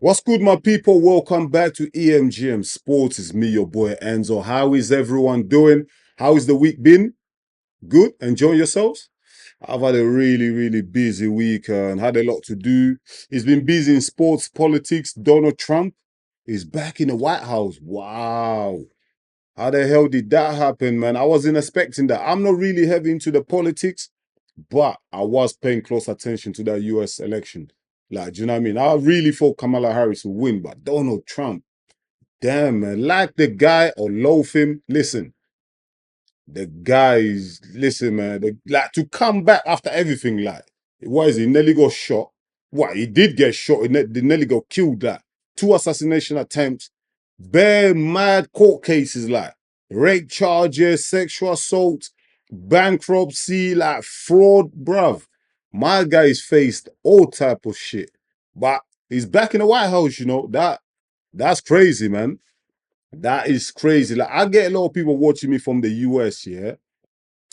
What's good, my people? Welcome back to EMGM Sports. It's me, your boy Enzo. How is everyone doing? How is the week been? Good? Enjoy yourselves? I've had a really busy week and had a lot to do. It's been busy in sports, politics. Donald Trump is back in the White House. Wow. How the hell did that happen, man? I wasn't expecting that. I'm not really heavy into the politics, but I was paying close attention to that US election. Like, do you know what I mean? I really thought Kamala Harris would win, but Donald Trump, damn, man, like the guy or loathe him. Listen, the guy is, listen, man, like to come back after everything, like, what is he? Nearly got shot. What? He did get shot. He nearly got killed, like, 2 assassination attempts, bare mad court cases, like, rape charges, sexual assault, bankruptcy, like, fraud, bruv. My guy's faced all type of shit. But he's back in the White House, you know. That's crazy, man. That is crazy. Like, I get a lot of people watching me from the US, yeah.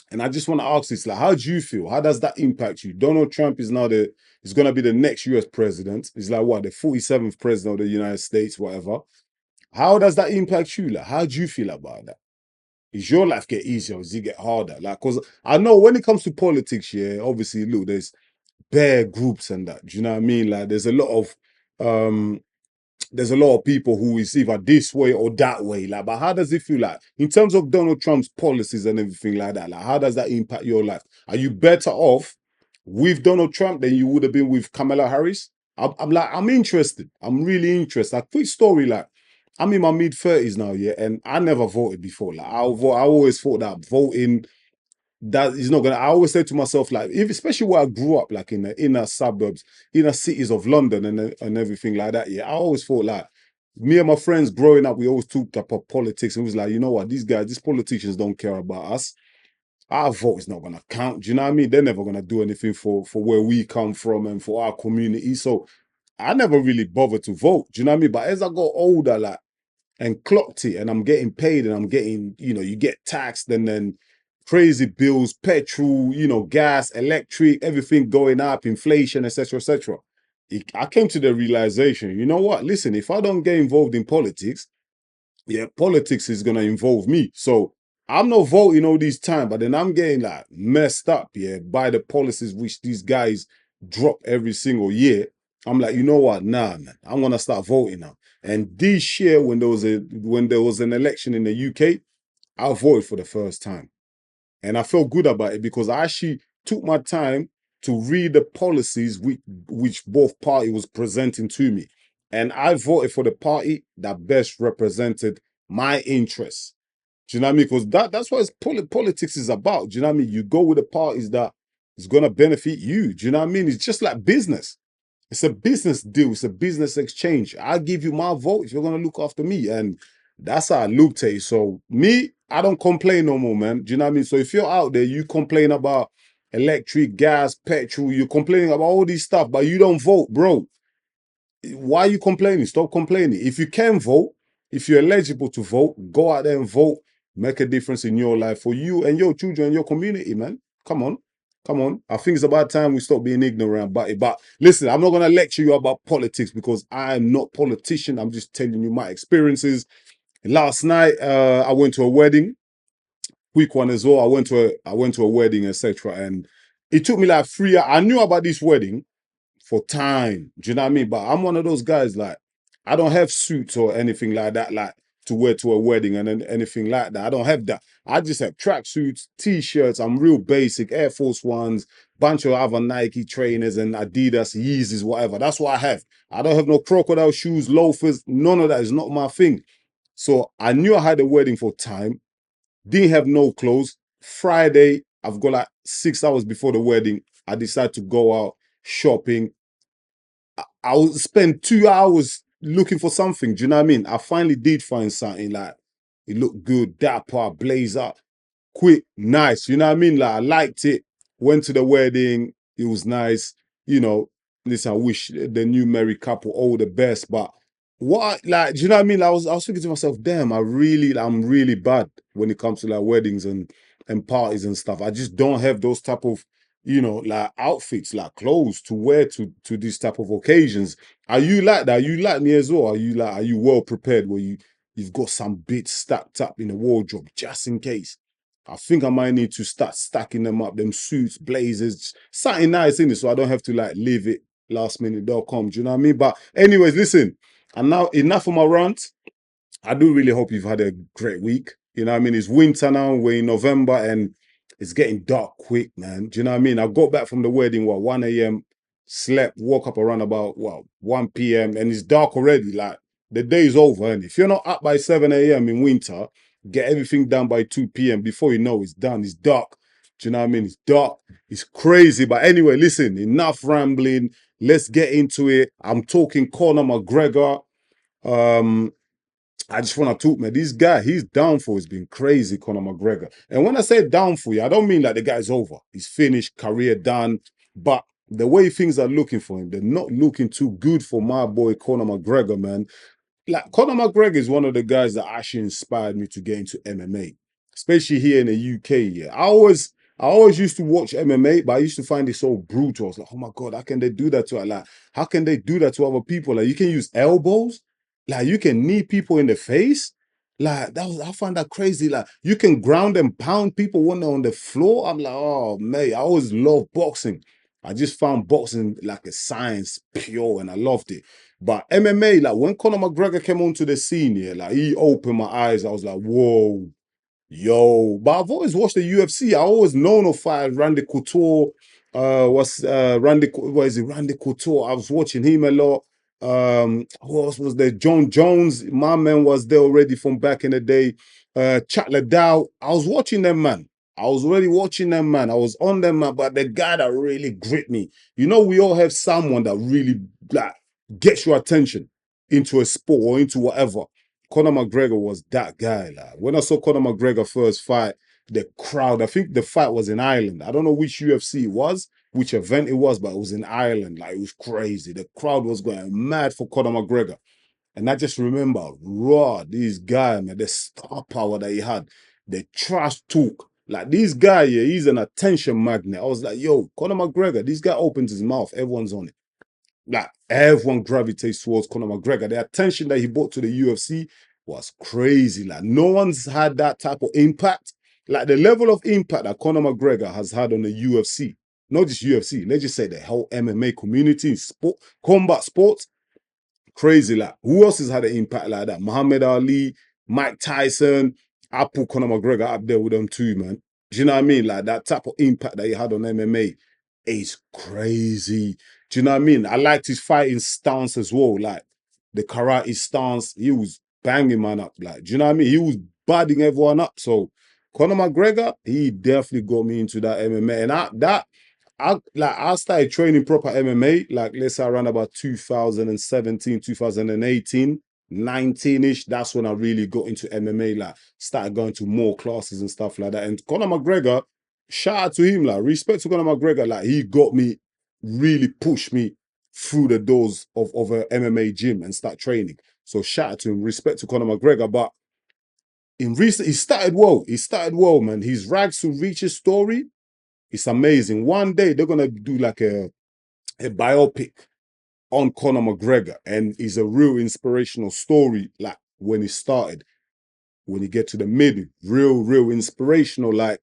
And I just want to ask this, like, how do you feel? How does that impact you? Donald Trump is now he's going to be the next US president. He's like, what, the 47th president of the United States, whatever. How does that impact you? Like, how do you feel about that? Is your life get easier or does it get harder? Like, because I know when it comes to politics, yeah, obviously, look, there's bare groups and that. Do you know what I mean? Like, um, there's a lot of people who is either this way or that way. Like, but how does it feel like in terms of Donald Trump's policies and everything like that? Like, how does that impact your life? Are you better off with Donald Trump than you would have been with Kamala Harris? I'm interested. I'm really interested. Like, quick story, like, I'm in my mid-30s now, yeah, and I never voted before. Like, I always thought that voting that is not gonna. I always say to myself, like, if, especially where I grew up, like in the inner suburbs, inner cities of London and everything like that. Yeah, I always thought like me and my friends growing up, we always talked about politics and it was like, you know what, these politicians don't care about us. Our vote is not gonna count. Do you know what I mean? They're never gonna do anything for where we come from and for our community. So I never really bothered to vote. Do you know what I mean? But as I got older, like and clocked it and I'm getting paid and I'm getting, you get taxed and then crazy bills, petrol, gas, electric, everything going up, inflation, etc., etc. I came to the realization, you know what? Listen, if I don't get involved in politics, yeah, politics is gonna involve me. So I'm not voting all this time, but then I'm getting like messed up, yeah, by the policies which these guys drop every single year. I'm like, you know what? Nah, man, I'm gonna start voting now. And this year, when there was an election in the UK, I voted for the first time. And I felt good about it because I actually took my time to read the policies which both party was presenting to me. And I voted for the party that best represented my interests. Do you know what I mean? Because that's what politics is about. Do you know what I mean? You go with the parties that is going to benefit you. Do you know what I mean? It's just like business. It's a business deal. It's a business exchange. I give you my vote if you're going to look after me. And that's how I looked at it. So me, I don't complain no more, man. Do you know what I mean? So if you're out there, you complain about electric, gas, petrol, you're complaining about all this stuff, but you don't vote, bro. Why are you complaining? Stop complaining. If you can vote, if you're eligible to vote, go out there and vote. Make a difference in your life for you and your children and your community, man. Come on. Come on. I think it's about time we stop being ignorant about it. But listen, I'm not going to lecture you about politics because I'm not a politician. I'm just telling you my experiences. Last night, I went to a wedding. Quick one as well. I went to a wedding, etc. And it took me like 3 hours. I knew about this wedding for time. Do you know what I mean? But I'm one of those guys, like, I don't have suits or anything like that, like to wear to a wedding and anything like that. I don't have that. I just have tracksuits, t-shirts. I'm real basic, Air Force Ones, bunch of other Nike trainers and Adidas, Yeezys, whatever. That's what I have. I don't have no crocodile shoes, loafers. None of that is not my thing. So I knew I had a wedding for time. Didn't have no clothes. Friday, I've got like 6 hours before the wedding. I decided to go out shopping. I would spend 2 hours looking for something. Do you know what I mean? I finally did find something like it looked good, dapper, blazer, quick, nice. You know what I mean? Like I liked it. Went to the wedding. It was nice. You know, listen, I wish the new married couple all the best. But what, like, do you know what I mean? Like, I was thinking to myself, damn, I'm really bad when it comes to like weddings and parties and stuff. I just don't have those type of like outfits, like clothes to wear to these type of occasions. Are you like that? Are you like me as well? Are you well prepared where you've got some bits stacked up in the wardrobe just in case? I think I might need to start stacking them up, them suits, blazers, something nice in it, so I don't have to like leave it last minute.com. Do you know what I mean? But anyways, listen, and now enough of my rant. I do really hope you've had a great week. You know what I mean? It's winter now, we're in November and it's getting dark quick, man. Do you know what I mean? I got back from the wedding, 1 a.m., slept, woke up around about, 1 p.m., and it's dark already. Like, the day is over. And if you're not up by 7 a.m. in winter, get everything done by 2 p.m. Before you know it's done. It's dark. Do you know what I mean? It's dark. It's crazy. But anyway, listen, enough rambling. Let's get into it. I'm talking Conor McGregor. Um, I just want to talk, man. This guy, his downfall has been crazy, Conor McGregor. And when I say downfall, I don't mean that the guy's over. He's finished, career done. But the way things are looking for him, they're not looking too good for my boy, Conor McGregor, man. Like, Conor McGregor is one of the guys that actually inspired me to get into MMA, especially here in the UK. Yeah, I always used to watch MMA, but I used to find it so brutal. I was like, oh my God, how can they do that to like, how can they do that to other people? Like, you can use elbows, like you can knee people in the face. Like, I found that crazy. Like, you can ground and pound people when they're on the floor. I'm like, oh man, I always loved boxing. I just found boxing like a science pure, and I loved it. But MMA, like when Conor McGregor came onto the scene, yeah, like he opened my eyes. I was like, whoa, yo. But I've always watched the UFC. I always known of fight Randy Couture. What is it? Randy Couture. I was watching him a lot. Who else was there? John Jones. My man was there already from back in the day. Chat Liddell. I was watching them, man. I was already watching them, man. I was on them, man. But the guy that really gripped me, we all have someone that really like gets your attention into a sport or into whatever. Conor McGregor was that guy. Like, when I saw Conor McGregor first fight, the crowd, I think the fight was in Ireland. I don't know which UFC it was, which event it was, but it was in Ireland. Like, it was crazy. The crowd was going mad for Conor McGregor. And I just remember, raw, this guy, man, the star power that he had, the trash talk. Like, this guy, yeah, he's an attention magnet. I was like, yo, Conor McGregor, this guy opens his mouth, everyone's on it. Like, everyone gravitates towards Conor McGregor. The attention that he brought to the UFC was crazy. Like, no one's had that type of impact. Like, the level of impact that Conor McGregor has had on the UFC, not just UFC, let's just say the whole MMA community, sport, combat sports, crazy. Like, who else has had an impact like that? Muhammad Ali, Mike Tyson. I put Conor McGregor up there with them too, man. Do you know what I mean? Like, that type of impact that he had on MMA is crazy. Do you know what I mean? I liked his fighting stance as well. Like, the karate stance, he was banging man up. Like, do you know what I mean? He was budding everyone up. So Conor McGregor, he definitely got me into that MMA. And I started training proper MMA, like let's say around about 2017, 2018, 19-ish. That's when I really got into MMA, like started going to more classes and stuff like that. And Conor McGregor, shout out to him, like respect to Conor McGregor, like he got me, really pushed me through the doors of a MMA gym and start training. So shout out to him, respect to Conor McGregor. But in recent, he started well. He started well, man. His rags to riches story, it's amazing. One day they're gonna do like a biopic on Conor McGregor, and it's a real inspirational story. Like when he started, when you get to the middle, real inspirational. Like,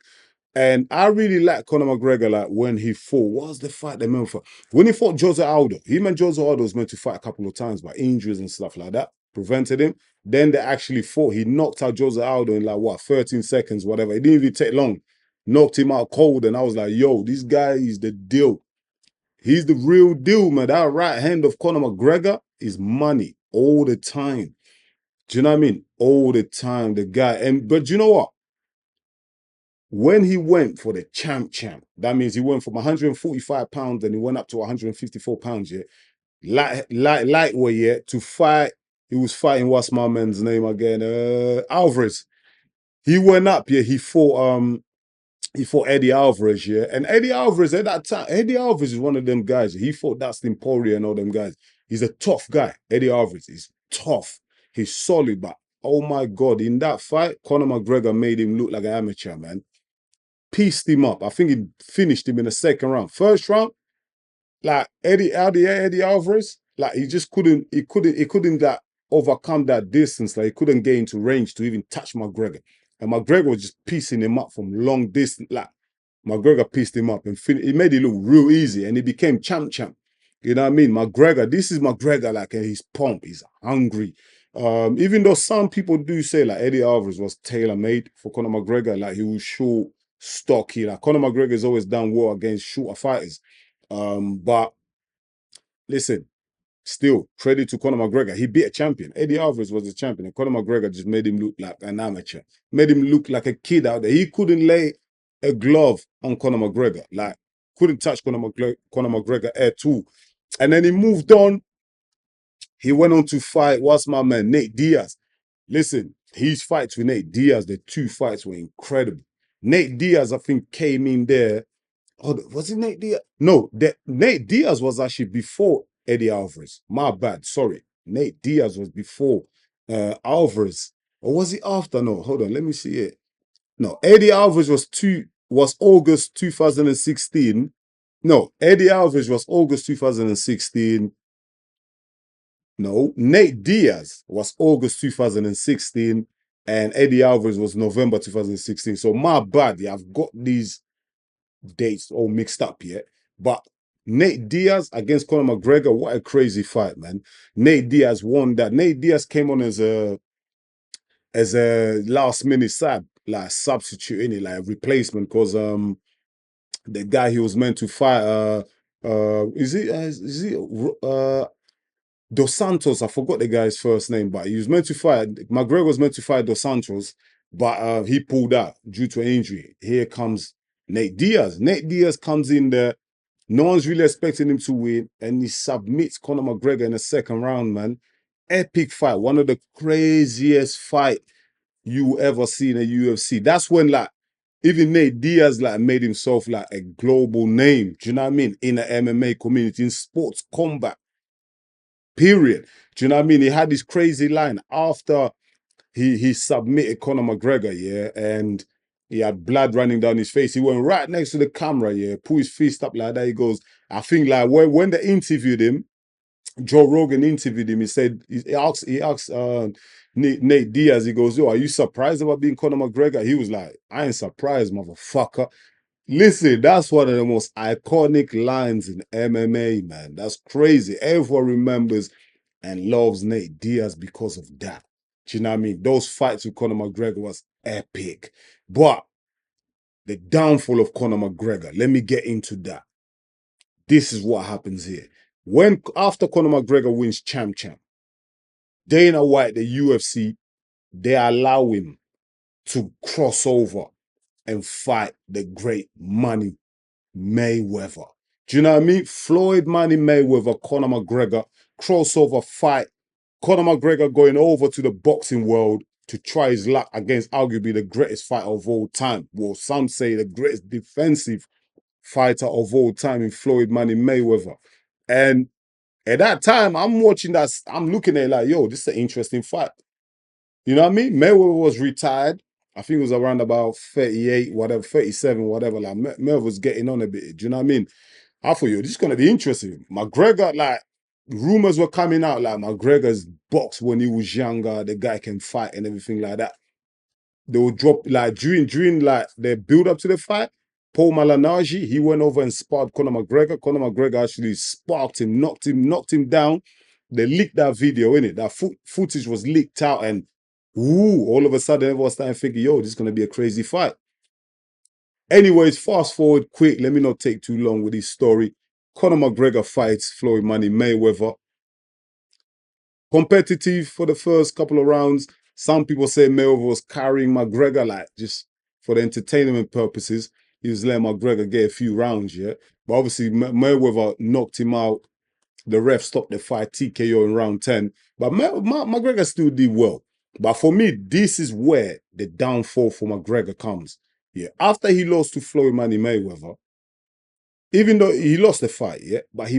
and I really like Conor McGregor. Like when he fought, what was the fight they meant for? When he fought Jose Aldo, him and Jose Aldo was meant to fight a couple of times, but injuries and stuff like that prevented him. Then they actually fought. He knocked out Jose Aldo in like what 13 seconds, whatever. It didn't even take long. Knocked him out cold, and I was like, yo, this guy is the deal. He's the real deal, man. That right hand of Conor McGregor is money all the time. Do you know what I mean? All the time, the guy. But you know what? When he went for the champ, that means he went from 145 pounds and he went up to 154 pounds, yeah. Lightweight, yeah, to fight. He was fighting, what's my man's name again? Alvarez. He went up, yeah. He fought Eddie Alvarez, yeah. And Eddie Alvarez at that time, Eddie Alvarez is one of them guys. He fought Dustin Poirier and all them guys. He's a tough guy. Eddie Alvarez is tough. He's solid, but oh my God, in that fight, Conor McGregor made him look like an amateur, man. pieced him up. I think he finished him in the second round. First round, like Eddie Alvarez, like he couldn't like overcome that distance. Like he couldn't get into range to even touch McGregor. And McGregor was just piecing him up from long distance. Like McGregor pieced him up and he made it look real easy, and he became champ. You know what I mean? McGregor, this is McGregor, like, and he's pumped, he's hungry. Even though some people do say like Eddie Alvarez was tailor-made for Conor McGregor, like he was short, stocky. Like Conor McGregor has always done well against shorter fighters. But listen, still credit to Conor McGregor. He beat a champion. Eddie Alvarez was a champion, and Conor McGregor just made him look like an amateur. Made him look like a kid out there. He couldn't lay a glove on Conor McGregor. Like couldn't touch Conor McGregor at all. And then he moved on. He went on to fight, what's my man, Nate Diaz. Listen, his fights with Nate Diaz, the two fights were incredible. Nate Diaz, I think, came in there. Oh, was it Nate Diaz? No, Nate Diaz was actually before Eddie Alvarez. My bad, sorry. Nate Diaz was before Alvarez. Or was it after? No, hold on, let me see it. No, Eddie Alvarez was August 2016. No, Eddie Alvarez was August 2016. No, Nate Diaz was August 2016, and Eddie Alvarez was November 2016. So my bad, yeah, I've got these dates all mixed up yet. But Nate Diaz against Conor McGregor, what a crazy fight, man. Nate Diaz won that. Nate Diaz came on as a last minute substitute in it, like a replacement, because the guy he was meant to fight, is he Dos Santos, I forgot the guy's first name, but he was meant to fight. McGregor was meant to fight Dos Santos, but he pulled out due to an injury. Here comes Nate Diaz. Nate Diaz comes in there. No one's really expecting him to win, and he submits Conor McGregor in the second round, man. Epic fight. One of the craziest fight you ever see in a UFC. That's when, like, even Nate Diaz, like, made himself, like, a global name. Do you know what I mean? In the MMA community, in sports combat. Period. Do you know what I mean? He had this crazy line after he submitted Conor McGregor, yeah, and he had blood running down his face. He went right next to the camera, yeah, put his fist up like that. He goes, I think like when they interviewed him, Joe Rogan interviewed him. He said he asked Nate Diaz. He goes, "Yo, are you surprised about being Conor McGregor?" He was like, "I ain't surprised, motherfucker." Listen, that's one of the most iconic lines in MMA, man. That's crazy. Everyone remembers and loves Nate Diaz because of that. Do you know what I mean? Those fights with Conor McGregor was epic. But the downfall of Conor McGregor, let me get into that. This is what happens here. After Conor McGregor wins champ, Dana White, the UFC, they allow him to cross over and fight the great Money Mayweather. Do you know what I mean? Floyd Money Mayweather, Conor McGregor, crossover fight. Conor McGregor going over to the boxing world to try his luck against arguably the greatest fighter of all time. Well, some say the greatest defensive fighter of all time in Floyd Money Mayweather. And at that time, I'm watching that, I'm looking at it like, yo, this is an interesting fight. You know what I mean? Mayweather was retired. I think it was around about 38, whatever, 37, whatever. Like Mayweather was getting on a bit. Do you know what I mean? I thought, yo, this is gonna be interesting. McGregor, like, rumors were coming out like McGregor's boxed when he was younger, the guy can fight and everything like that. They would drop like during like the build up to the fight. Paul Malignaggi, he went over and sparred Conor McGregor. Conor McGregor actually sparked him, knocked him down. They leaked that video in it. That footage was leaked out, and all of a sudden everyone started thinking, yo, this is gonna be a crazy fight. Anyways, fast forward quick. Let me not take too long with this story. Conor McGregor fights Floyd Money Mayweather. Competitive for the first couple of rounds. Some people say Mayweather was carrying McGregor, like, just for the entertainment purposes. He was letting McGregor get a few rounds, yeah. But obviously, Mayweather knocked him out. The ref stopped the fight, TKO in round 10. But McGregor still did well. But for me, this is where the downfall for McGregor comes. Yeah, after he lost to Floyd Money Mayweather, even though he lost the fight, yeah, but he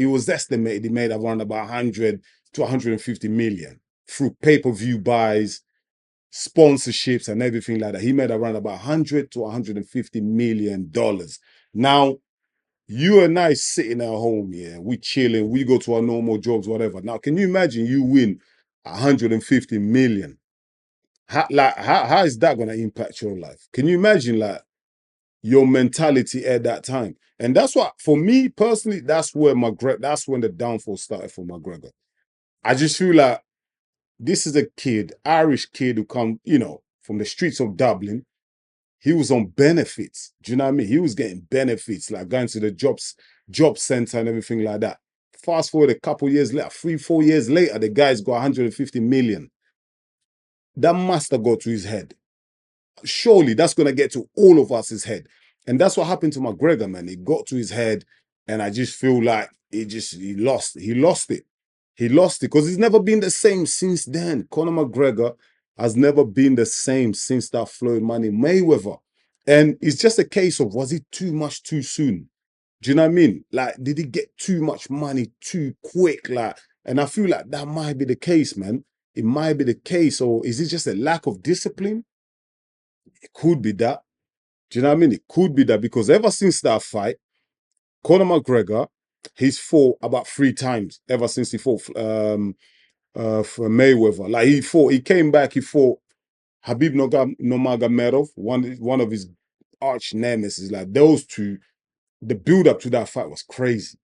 was estimated he made around about 100 to 150 million through pay-per-view buys, sponsorships and everything like that. He made around about 100 to 150 million dollars. Now, you and I sitting at home, yeah, we chilling, we go to our normal jobs, whatever. Now, can you imagine you win 150 million? How is that gonna impact your life? Can you imagine like your mentality at that time? And that's what, for me personally, that's when the downfall started for McGregor. I just feel like this is a kid, Irish kid who come, from the streets of Dublin. He was on benefits. Do you know what I mean? He was getting benefits, like going to the job center and everything like that. Fast forward a couple years later, 3, 4 years later, the guy's got 150 million. That must have got to his head. Surely that's gonna get to all of us his head. And that's what happened to McGregor, man. It got to his head, and I just feel like he lost. He lost it. He lost it because he's never been the same since then. Conor McGregor has never been the same since that Floyd Money Mayweather. And it's just a case of, was it too much too soon? Do you know what I mean? Like, did he get too much money too quick? Like, and I feel like that might be the case, man. It might be the case. Or is it just a lack of discipline? It could be that. Do you know what I mean? It could be that because ever since that fight, Conor McGregor, he's fought about 3 times ever since he fought for Mayweather. Like he came back, he fought Habib Nurmagomedov, one of his arch nemesis. Like those two, the build up to that fight was crazy.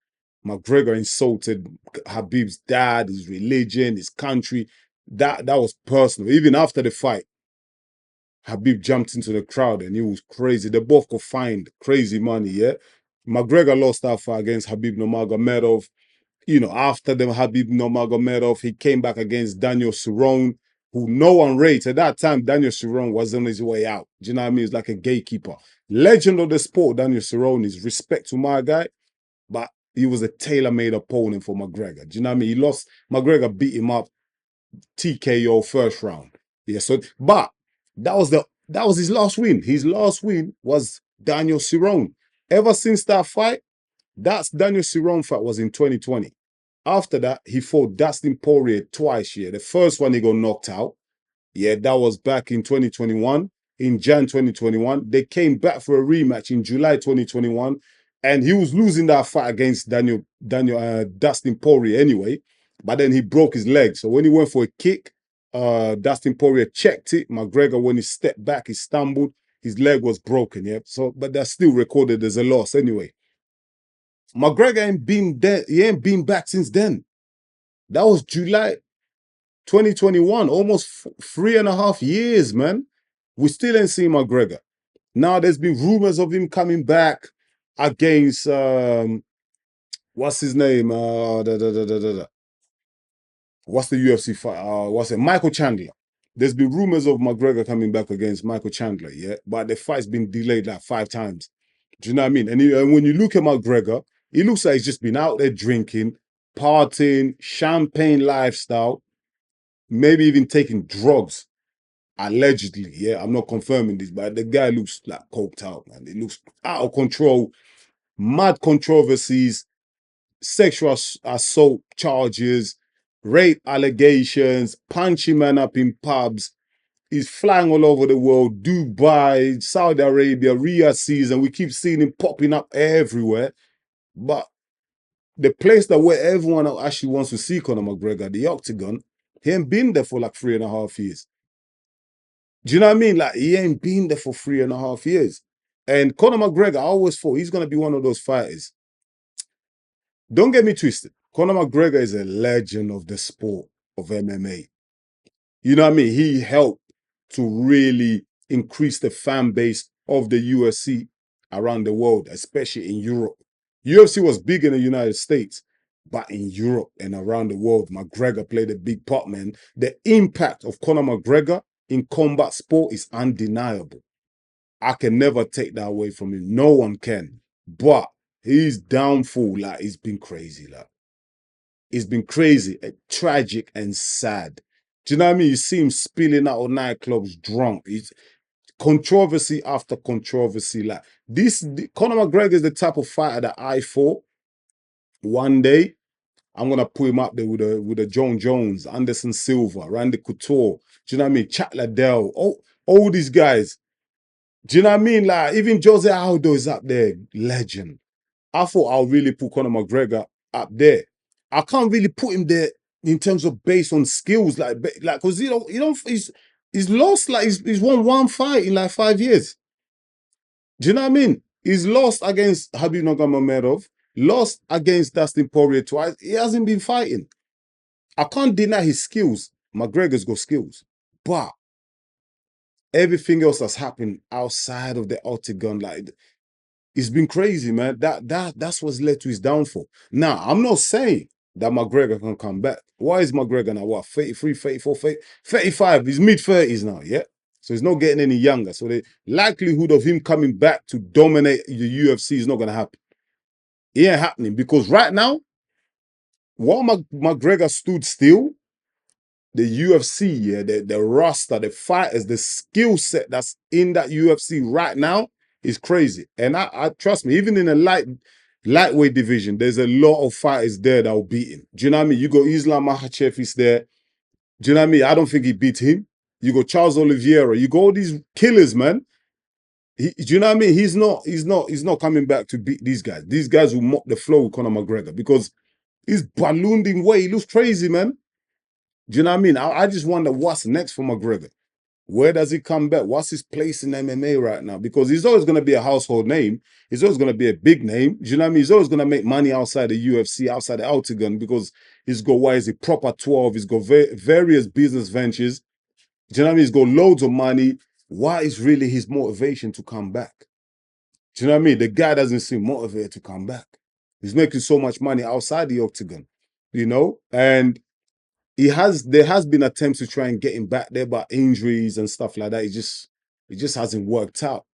McGregor insulted Habib's dad, his religion, his country. That was personal. Even after the fight, Habib jumped into the crowd and it was crazy. They both could find crazy money, yeah? McGregor lost that fight against Habib Nurmagomedov. After the Habib Nurmagomedov, he came back against Daniel Cerrone, who no one rates. At that time, Daniel Cerrone was on his way out. Do you know what I mean? He's like a gatekeeper. Legend of the sport, Daniel Cerrone, is respect to my guy, but he was a tailor-made opponent for McGregor. Do you know what I mean? He lost, McGregor beat him up, TKO first round. Yeah, so, but that was his last win. His last win was Daniel Cerrone. Ever since that fight, that's Daniel Cerrone fight was in 2020. After that, he fought Dustin Poirier twice. Yeah, the first one he got knocked out. Yeah, that was back in 2021. In Jan 2021, they came back for a rematch in July 2021, and he was losing that fight against Dustin Poirier anyway. But then he broke his leg. So when he went for a kick, Dustin Poirier checked it. McGregor, when he stepped back, he stumbled. His leg was broken. Yeah. So, but that's still recorded as a loss anyway. McGregor ain't been there. He ain't been back since then. That was July 2021, almost 3.5 years, man. We still ain't seen McGregor. Now there's been rumors of him coming back against what's his name? What's the UFC fight? What's it? Michael Chandler. There's been rumors of McGregor coming back against Michael Chandler, yeah, but the fight's been delayed like 5 times. Do you know what I mean? And when you look at McGregor, he looks like he's just been out there drinking, partying, champagne lifestyle, maybe even taking drugs. Allegedly, yeah, I'm not confirming this, but the guy looks like coked out, man. It looks out of control, mad controversies, sexual assault charges, rape allegations, punching man up in pubs. He's flying all over the world, Dubai, Saudi Arabia, Riyadh season. We keep seeing him popping up everywhere. But the place that where everyone actually wants to see Conor McGregor, the Octagon, he ain't been there for like 3.5 years. Do you know what I mean? Like, he ain't been there for 3.5 years. And Conor McGregor, I always thought he's going to be one of those fighters. Don't get me twisted. Conor McGregor is a legend of the sport of MMA. You know what I mean? He helped to really increase the fan base of the UFC around the world, especially in Europe. UFC was big in the United States, but in Europe and around the world, McGregor played a big part, man. The impact of Conor McGregor in combat sport is undeniable. I can never take that away from him. No one can. But his downfall, like, it's been crazy, like. It's been crazy, tragic, and sad. Do you know what I mean? You see him spilling out of nightclubs drunk. It's controversy after controversy. Like Conor McGregor is the type of fighter that I thought one day I'm gonna put him up there with a John Jones, Anderson Silva, Randy Couture. Do you know what I mean? Chat Liddell, all these guys. Do you know what I mean? Like even Jose Aldo is up there, legend. I thought I'll really put Conor McGregor up there. I can't really put him there in terms of based on skills, like because he's lost, like he's won one fight in like 5 years. Do you know what I mean? He's lost against Habib Nurmagomedov, lost against Dustin Poirier twice. He hasn't been fighting. I can't deny his skills. McGregor's got skills, but everything else that's happened outside of the octagon, like it's been crazy, man. That's what's led to his downfall. Now, I'm not saying that McGregor can come back. Why is McGregor now, what, 33, 34, 35? He's mid-30s now, yeah? So he's not getting any younger. So the likelihood of him coming back to dominate the UFC is not going to happen. It ain't happening because right now, while McGregor stood still, the UFC, yeah, the roster, the fighters, the skill set that's in that UFC right now is crazy. And I trust me, even in a lightweight division, there's a lot of fighters there that will beat him. Do you know what I mean? You got Islam Makhachev is there. Do you know what I mean? I don't think he beat him. You got Charles Oliveira. You got all these killers, man. Do you know what I mean? He's not coming back to beat these guys. These guys will mop the floor with Conor McGregor because he's ballooned in weight. He looks crazy, man. Do you know what I mean? I just wonder what's next for McGregor. Where does he come back? What's his place in MMA right now? Because he's always going to be a household name. He's always going to be a big name. Do you know what I mean? He's always going to make money outside the UFC, outside the octagon, because he's got, why is he proper 12? He's got various business ventures. Do you know what I mean? He's got loads of money. What is really his motivation to come back? Do you know what I mean? The guy doesn't seem motivated to come back. He's making so much money outside the octagon, you know? And there has been attempts to try and get him back there, but injuries and stuff like that, it just hasn't worked out.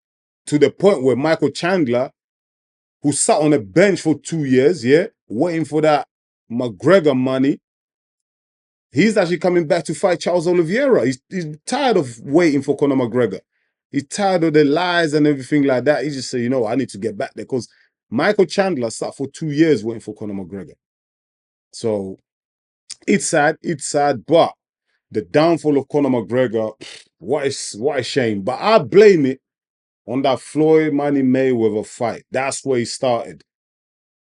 To the point where Michael Chandler, who sat on a bench for 2 years, yeah, waiting for that McGregor money, he's actually coming back to fight Charles Oliveira. He's tired of waiting for Conor McGregor. He's tired of the lies and everything like that. He just said, you know, I need to get back there because Michael Chandler sat for 2 years waiting for Conor McGregor. So it's sad, but the downfall of Conor McGregor, what a shame. But I blame it on that Floyd Money Mayweather fight. That's where he started.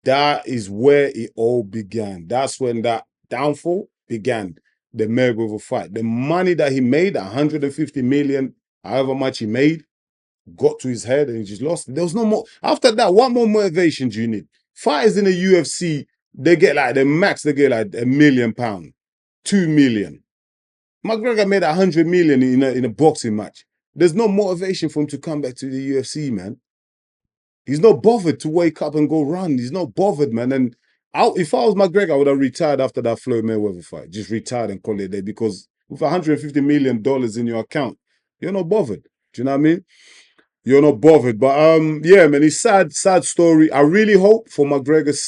That is where it all began. That's when that downfall began, the Mayweather fight. The money that he made, 150 million, however much he made, got to his head and he just lost. There was no more. After that, what more motivation do you need? Fighters in the UFC, they get like, the max, they get like £1 million, 2 million. McGregor made 100 million in a boxing match. There's no motivation for him to come back to the UFC, man. He's not bothered to wake up and go run. He's not bothered, man. And if I was McGregor, I would have retired after that Floyd Mayweather fight. Just retired and call it a day because with $150 million in your account, you're not bothered. Do you know what I mean? You're not bothered. But yeah, man, it's sad story. I really hope for McGregor's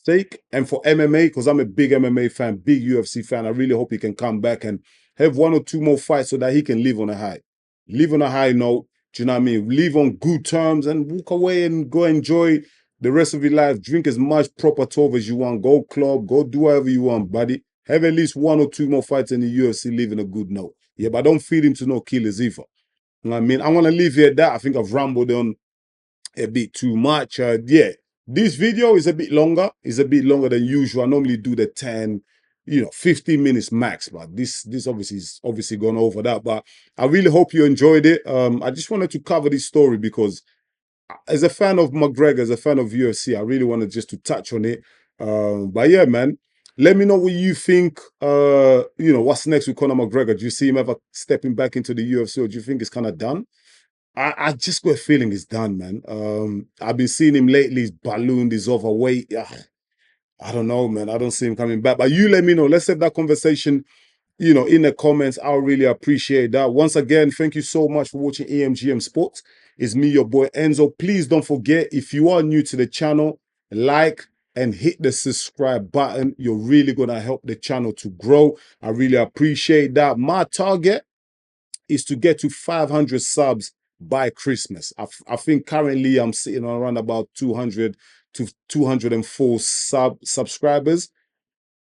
sake and for MMA, because I'm a big MMA fan, big UFC fan. I really hope he can come back and have 1 or 2 more fights so that he can live on a high. Live on a high note. Do you know what I mean? Live on good terms and walk away and go enjoy the rest of your life. Drink as much proper 12 as you want. Go club. Go do whatever you want, buddy. Have at least 1 or 2 more fights in the UFC, live in a good note. Yeah, but don't feed him to no killers either. You know what I mean? I want to leave here at that. I think I've rambled on a bit too much. Yeah, this video is a bit longer. It's a bit longer than usual. I normally do the 10, 15 minutes max, but this obviously is gone over that. But I really hope you enjoyed it. I just wanted to cover this story because as a fan of McGregor, as a fan of UFC, I really wanted just to touch on it. But yeah, man, let me know what you think. What's next with Conor McGregor? Do you see him ever stepping back into the UFC, or do you think it's kind of done? I just got a feeling it's done, man. I've been seeing him lately. He's ballooned. He's overweight. I don't know, man. I don't see him coming back. But you let me know. Let's have that conversation, in the comments. I'll really appreciate that. Once again, thank you so much for watching EMGM Sports. It's me, your boy Enzo. Please don't forget, if you are new to the channel, like and hit the subscribe button. You're really going to help the channel to grow. I really appreciate that. My target is to get to 500 subs by Christmas. I think currently I'm sitting on around about 200 to 204 subscribers.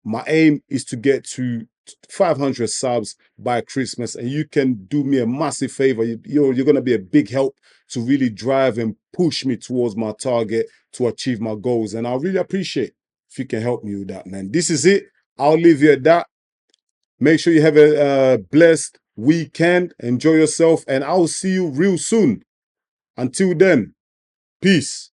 My aim is to get to 500 subs by Christmas, and you can do me a massive favor. You're going to be a big help to really drive and push me towards my target to achieve my goals. And I'll really appreciate if you can help me with that, man. This is it. I'll leave you at that. Make sure you have a blessed weekend. Enjoy yourself, and I'll see you real soon. Until then, peace.